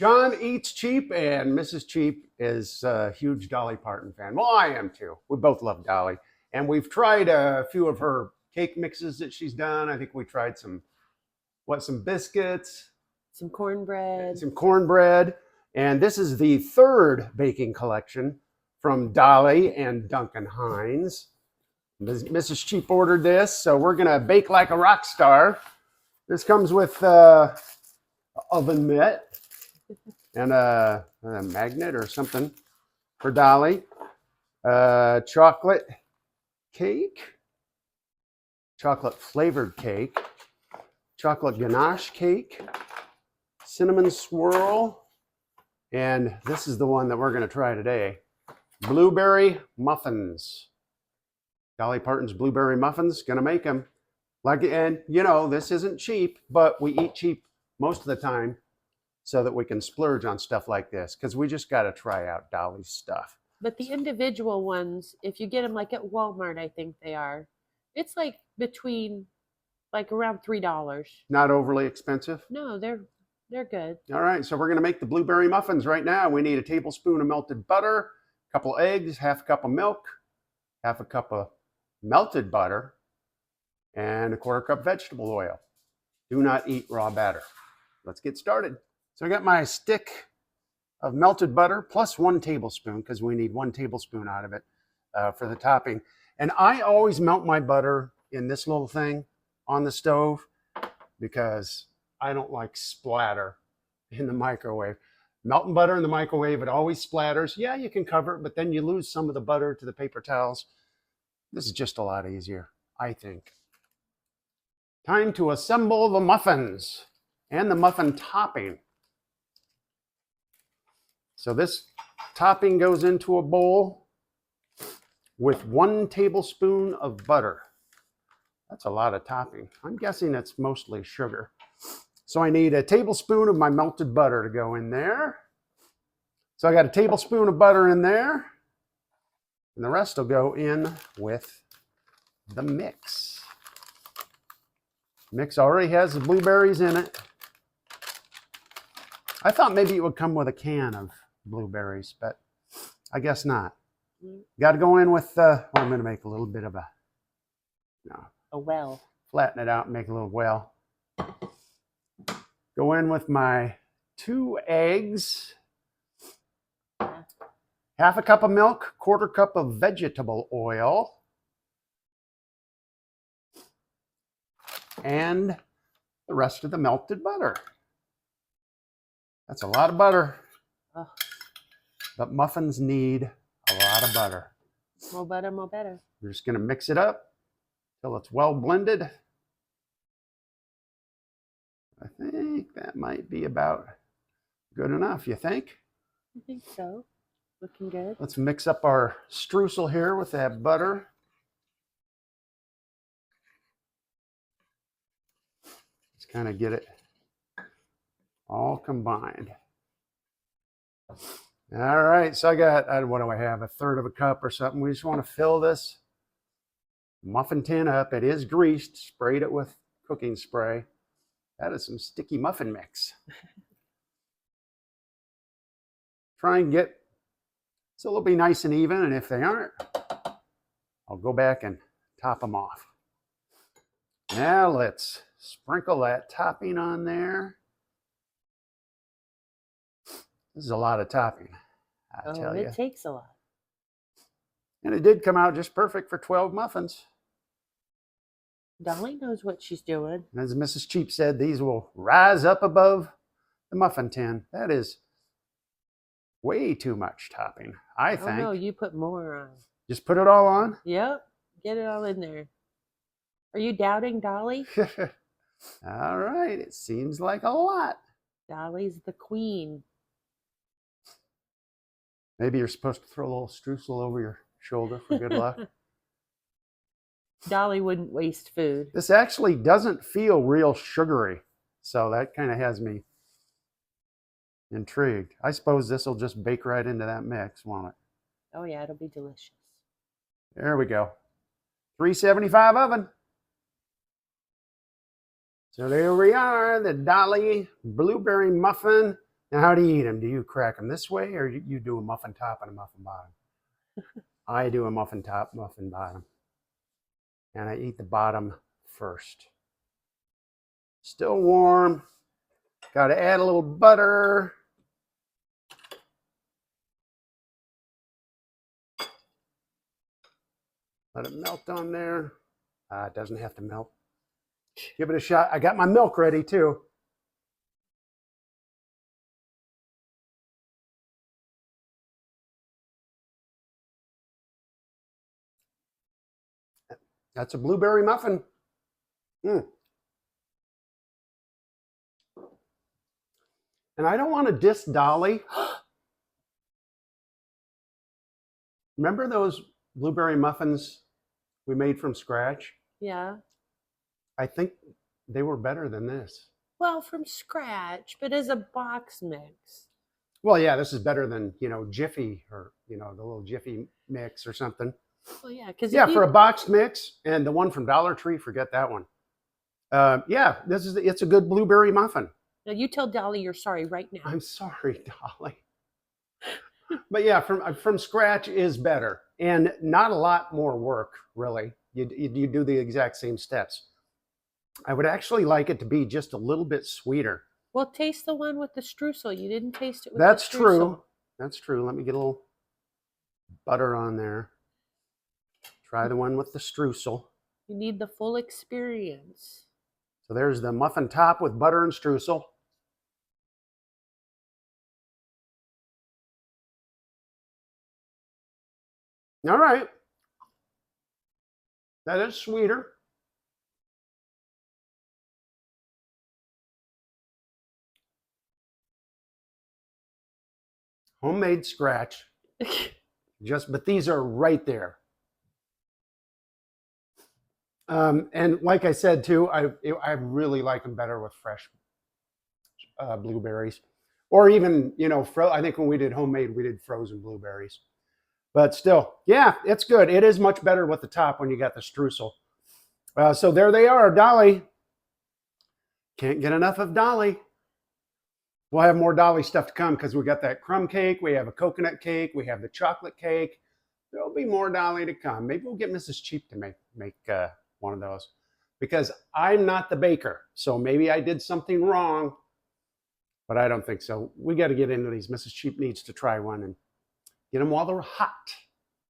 John eats cheap, and Mrs. Cheap is a huge Dolly Parton fan. Well, I am too. We both love Dolly. And we've tried a few of her cake mixes that she's done. I think we tried some biscuits, some cornbread. And this is the third baking collection from Dolly and Duncan Hines. Mrs. Cheap ordered this, so we're going to bake like a rock star. This comes with oven mitt and a magnet or something for Dolly. Chocolate cake, chocolate flavored cake, chocolate ganache cake, cinnamon swirl, and this is the one that we're going to try today. Blueberry muffins. Dolly Parton's blueberry muffins, gonna make them. And you know, this isn't cheap, but we eat cheap most of the time so that we can splurge on stuff like this, because we just got to try out Dolly's stuff. But the individual ones, if you get them like at Walmart, I think they are, it's like between like around $3. Not overly expensive? No, they're good. All right, so we're gonna make the blueberry muffins right now. We need a tablespoon of melted butter, a couple eggs, half a cup of milk, half a cup of melted butter, and a quarter cup vegetable oil. Do not eat raw batter. Let's get started. So I got my stick of melted butter plus 1 tablespoon, because we need 1 tablespoon out of it for the topping. And I always melt my butter in this little thing on the stove because I don't like splatter in the microwave. Melting butter in the microwave, it always splatters. Yeah, you can cover it, but then you lose some of the butter to the paper towels. This is just a lot easier, I think. Time to assemble the muffins and the muffin topping. So this topping goes into a bowl with 1 tablespoon of butter. That's a lot of topping. I'm guessing it's mostly sugar. So I need a tablespoon of my melted butter to go in there. So I got a tablespoon of butter in there. And the rest will go in with the mix. Mix already has the blueberries in it. I thought maybe it would come with a can of blueberries, but I guess not. Got to go in with, I'm going to make a little bit of a well. Flatten it out and make a little well. Go in with my 2 eggs. Half a cup of milk, quarter cup of vegetable oil, and the rest of the melted butter. That's a lot of butter. Oh. But muffins need a lot of butter. More butter, more better. We're just going to mix it up till it's well blended. I think that might be about good enough, you think? I think so. Looking good. Let's mix up our streusel here with that butter. Let's kind of get it all combined. All right, so I got, what do I have, 1/3 of a cup or something. We just want to fill this muffin tin up. It is greased, sprayed it with cooking spray. That is some sticky muffin mix. Try and get, so it'll be nice and even, and if they aren't, I'll go back and top them off. Now let's sprinkle that topping on there. This is a lot of topping, I tell you. It takes a lot. And it did come out just perfect for 12 muffins. Dolly knows what she's doing. As Mrs. Cheap said, these will rise up above the muffin tin. That is way too much topping, I think. Oh no, you put more on. Just put it all on? Yep, get it all in there. Are you doubting Dolly? All right, it seems like a lot. Dolly's the queen. Maybe you're supposed to throw a little streusel over your shoulder for good luck. Dolly wouldn't waste food. This actually doesn't feel real sugary, so that kind of has me intrigued. I suppose this will just bake right into that mix, won't it? Oh yeah, it'll be delicious. There we go. 375 oven. So there we are, the Dolly blueberry muffin Now, how do you eat them? Do you crack them this way, or you do a muffin top and a muffin bottom? I do a muffin top, muffin bottom. And I eat the bottom first. Still warm. Got to add a little butter. Let it melt on there. It doesn't have to melt. Give it a shot. I got my milk ready too. That's a blueberry muffin. And I don't want to diss Dolly. Remember those blueberry muffins we made from scratch? Yeah. I think they were better than this. Well, from scratch, but as a box mix. Well, yeah, this is better than, Jiffy or, the little Jiffy mix or something. Well, yeah, because for a boxed mix, and the one from Dollar Tree, forget that one. It's a good blueberry muffin. Now you tell Dolly you're sorry right now. I'm sorry, Dolly. But yeah, from scratch is better, and not a lot more work, really. You do the exact same steps. I would actually like it to be just a little bit sweeter. Well, taste the one with the streusel. You didn't taste it with That's the streusel. true. That's true. Let me get a little butter on there. Try the one with the streusel. You need the full experience. So there's the muffin top with butter and streusel. All right. That is sweeter. Homemade scratch. But these are right there. And like I said too, I really like them better with fresh blueberries, or even I think when we did homemade, we did frozen blueberries. But still, yeah, it's good. It is much better with the top when you got the streusel. So there they are, Dolly. Can't get enough of Dolly. We'll have more Dolly stuff to come because we got that crumb cake, we have a coconut cake, we have the chocolate cake. There'll be more Dolly to come. Maybe we'll get Mrs. Cheap to make one of those, because I'm not the baker. So maybe I did something wrong, but I don't think so. We got to get into these. Mrs. Cheap needs to try one and get them while they're hot.